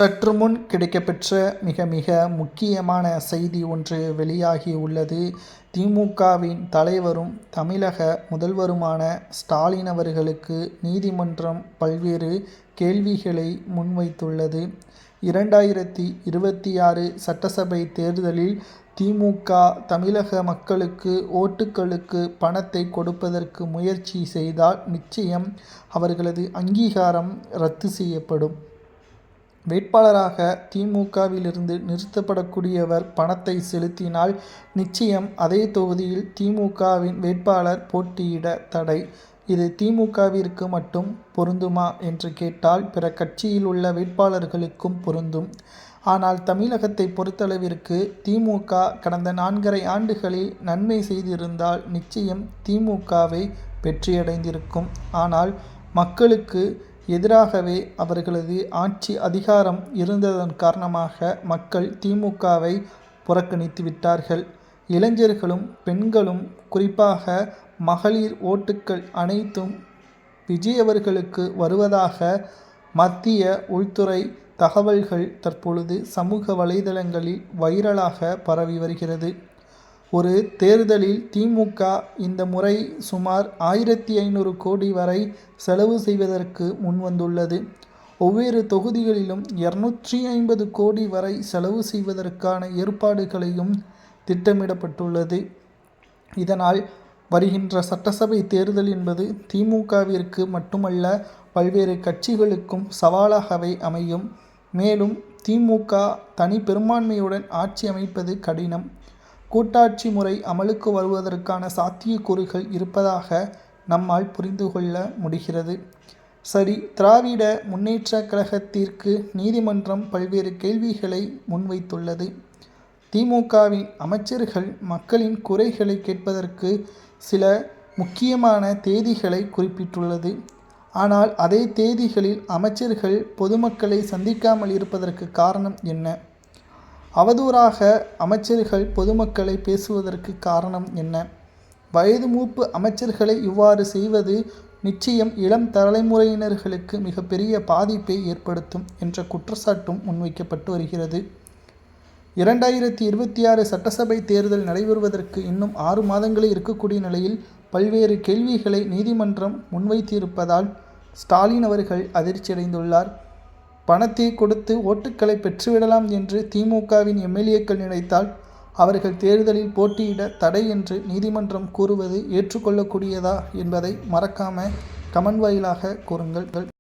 சற்று முன் கிடைக்கப்பெற்ற மிக மிக முக்கியமான செய்தி ஒன்று வெளியாகி உள்ளது. திமுகவின் தலைவரும் தமிழக முதல்வருமான ஸ்டாலின் அவர்களுக்கு நீதிமன்றம் பல்வேறு கேள்விகளை முன்வைத்துள்ளது. 2026 சட்டசபை தேர்தலில் திமுக தமிழக மக்களுக்கு ஓட்டுக்களுக்கு பணத்தை கொடுப்பதற்கு முயற்சி செய்தால் நிச்சயம் அவர்களது அங்கீகாரம் ரத்து செய்யப்படும். வேட்பாளராக திமுகவிலிருந்து நிறுத்தப்படக்கூடியவர் பணத்தை செலுத்தினால் நிச்சயம் அதே தொகுதியில் திமுகவின் வேட்பாளர் போட்டியிட தடை. இது திமுகவிற்கு மட்டும் பொருந்துமா என்று கேட்டால் பிற கட்சியில் உள்ள வேட்பாளர்களுக்கும் பொருந்தும். ஆனால் தமிழகத்தை பொறுத்தளவிற்கு திமுக கடந்த 4.5 ஆண்டுகளில் நன்மை செய்திருந்தால் நிச்சயம் திமுகவை வெற்றியடைந்திருக்கும். ஆனால் மக்களுக்கு எதிராகவே அவர்களது ஆட்சி அதிகாரம் இருந்ததன் காரணமாக மக்கள் திமுகவை புறக்கணித்து விட்டார்கள். இளைஞர்களும் பெண்களும் குறிப்பாக மகளிர் ஓட்டுக்கள் அனைத்தும் விஜய் அவர்களுக்கு வருவதாக மத்திய உள்துறை தகவல்கள் தற்பொழுது சமூக வலைதளங்களில் வைரலாக பரவி வருகிறது. ஒரு தேர்தலில் திமுக இந்த முறை சுமார் 1500 கோடி வரை செலவு செய்வதற்கு முன்வந்துள்ளது. ஒவ்வொரு தொகுதிகளிலும் 250 கோடி வரை செலவு செய்வதற்கான ஏற்பாடுகளையும் திட்டமிடப்பட்டுள்ளது. இதனால் வருகின்ற சட்டசபை தேர்தல் என்பது திமுகவிற்கு மட்டுமல்ல பல்வேறு கட்சிகளுக்கும் சவாலாகவே அமையும். மேலும் திமுக தனி பெரும்பான்மையுடன் ஆட்சி அமைப்பது கடினம். கூட்டாட்சி முறை அமலுக்கு வருவதற்கான சாத்தியக்கூறுகள் இருப்பதாக நம்மால் புரிந்து கொள்ள முடிகிறது. சரி, திராவிட முன்னேற்றக் கழகத்திற்கு நீதிமன்றம் பல்வேறு கேள்விகளை முன்வைத்துள்ளது. திமுகவின் அமைச்சர்கள் மக்களின் குறைகளை கேட்பதற்கு சில முக்கியமான தேதிகளை குறிப்பிட்டுள்ளது. ஆனால் அதே தேதிகளில் அமைச்சர்கள் பொதுமக்களை சந்திக்காமல் இருப்பதற்கு காரணம் என்ன? அவதூறாக அமைச்சர்கள் பொதுமக்களை பேசுவதற்கு காரணம் என்ன? வயது மூப்பு அமைச்சர்களை இவ்வாறு செய்வது நிச்சயம் இளம் தலைமுறையினர்களுக்கு மிகப்பெரிய பாதிப்பை ஏற்படுத்தும் என்ற குற்றச்சாட்டும் முன்வைக்கப்பட்டு வருகிறது. 2026 சட்டசபை தேர்தல் நடைபெறுவதற்கு இன்னும் 6 மாதங்களே இருக்கக்கூடிய நிலையில் பல்வேறு கேள்விகளை நீதிமன்றம் முன்வைத்திருப்பதால் ஸ்டாலின் அவர்கள் அதிர்ச்சியடைந்துள்ளார். பணத்தை கொடுத்து ஓட்டுக்களை பெற்றுவிடலாம் என்று திமுகவின் எம்எல்ஏக்கள் நினைத்தால் அவர்கள் தேர்தலில் போட்டியிட தடை என்று நீதிமன்றம் கூறுவது ஏற்றுக்கொள்ளக்கூடியதா என்பதை மறக்காம கமெண்ட் வாயிலாக கூறுங்கள்.